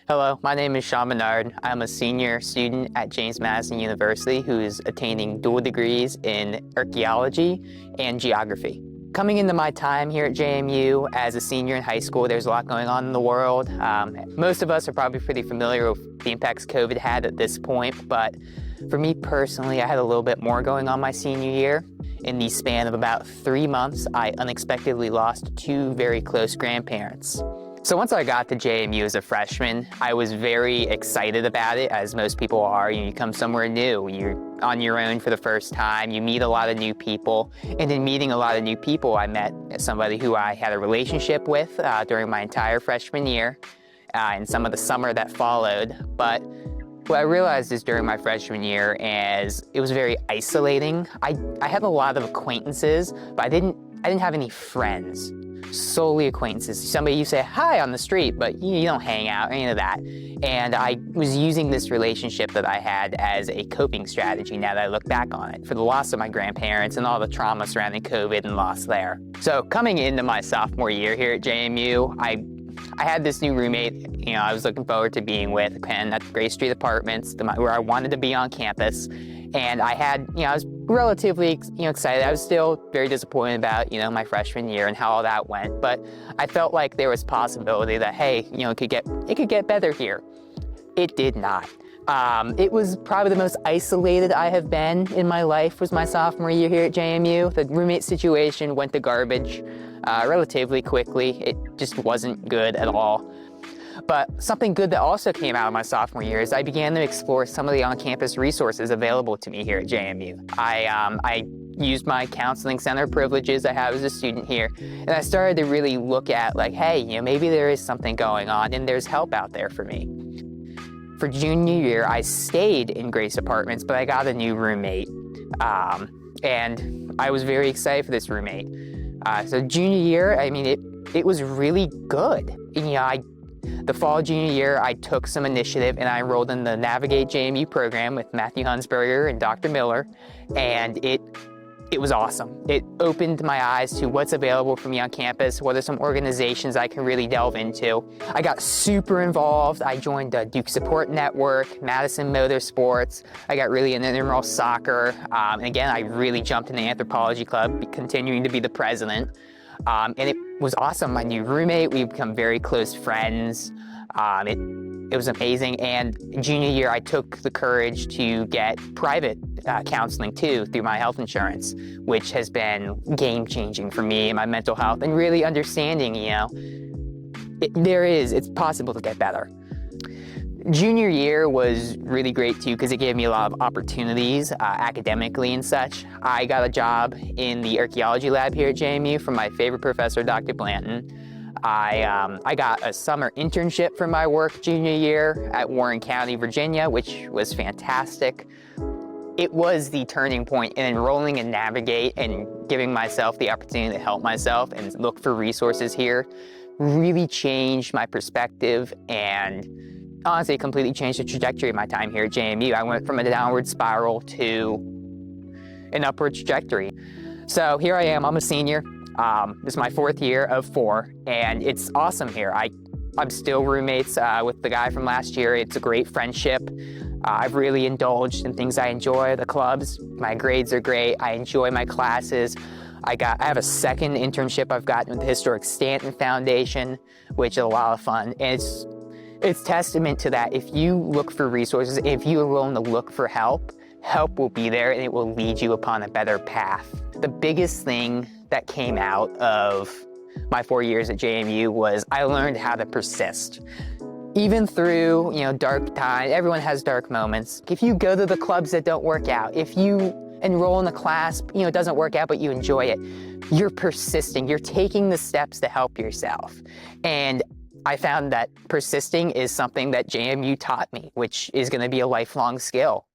Hello, my name is Sean Menard. I'm a senior student at James Madison University who is attaining dual degrees in archaeology and geography. Coming into my time here at JMU as a senior in high school, there's a lot going on in the world. Most of us are probably pretty familiar with the impacts COVID had at this point, but for me personally, I had a little bit more going on my senior year. In the span of about 3 months, I unexpectedly lost two very close grandparents. So once I got to JMU as a freshman, I was very excited about it, as most people are. You come somewhere new, you're on your own for the first time, you meet a lot of new people, and in meeting a lot of new people, I met somebody who I had a relationship with during my entire freshman year and some of the summer that followed. But what I realized is during my freshman year is it was very isolating. I had a lot of acquaintances, but I didn't have any friends. Solely acquaintances. Somebody you say hi on the street, but you don't hang out or any of that. And I was using this relationship that I had as a coping strategy now that I look back on it, for the loss of my grandparents and all the trauma surrounding COVID and loss there. So coming into my sophomore year here at JMU, I had this new roommate, I was looking forward to being with, Ken, at the Gray Street Apartments, where I wanted to be on campus. And I had, I was relatively, excited. I was still very disappointed about, my freshman year and how all that went. But I felt like there was possibility that, hey, it could get better here. It did not. It was probably the most isolated I have been in my life was my sophomore year here at JMU. The roommate situation went to garbage relatively quickly. It just wasn't good at all. But something good that also came out of my sophomore year is I began to explore some of the on-campus resources available to me here at JMU. I used my counseling center privileges I have as a student here, and I started to really look at hey, maybe there is something going on and there's help out there for me. For junior year, I stayed in Grace Apartments, but I got a new roommate, and I was very excited for this roommate. So junior year, it was really good. The fall of junior year, I took some initiative and I enrolled in the Navigate JMU program with Matthew Hunsberger and Dr. Miller, and it was awesome. It opened my eyes to what's available for me on campus, what are some organizations I can really delve into. I got super involved. I joined the Duke Support Network, Madison Motorsports. I got really into intramural soccer. And again, I really jumped in the anthropology club, continuing to be the president. And it was awesome. My new roommate, we've become very close friends. It was amazing. And junior year, I took the courage to get private counseling too through my health insurance, which has been game-changing for me and my mental health, and really understanding, it's possible to get better. Junior year was really great too because it gave me a lot of opportunities academically and such. I got a job in the archaeology lab here at JMU from my favorite professor, Dr. Blanton. I got a summer internship for my work junior year at Warren County, Virginia, which was fantastic. It was the turning point in enrolling in Navigate and giving myself the opportunity to help myself and look for resources here. Really changed my perspective and honestly completely changed the trajectory of my time here at JMU. I went from a downward spiral to an upward trajectory. So here I am, I'm a senior. This is my 4th year of 4, and it's awesome here. I'm still roommates with the guy from last year. It's a great friendship. I've really indulged in things I enjoy, the clubs. My grades are great. I enjoy my classes. I have a second internship I've gotten with the Historic Stanton Foundation, which is a lot of fun. And it's testament to that. If you look for resources, if you are willing to look for help, help will be there and it will lead you upon a better path. The biggest thing that came out of my 4 years at JMU was I learned how to persist. Even through, dark times, everyone has dark moments. If you go to the clubs that don't work out, if you enroll in a class, it doesn't work out, but you enjoy it, you're persisting. You're taking the steps to help yourself. And I found that persisting is something that JMU taught me, which is going to be a lifelong skill.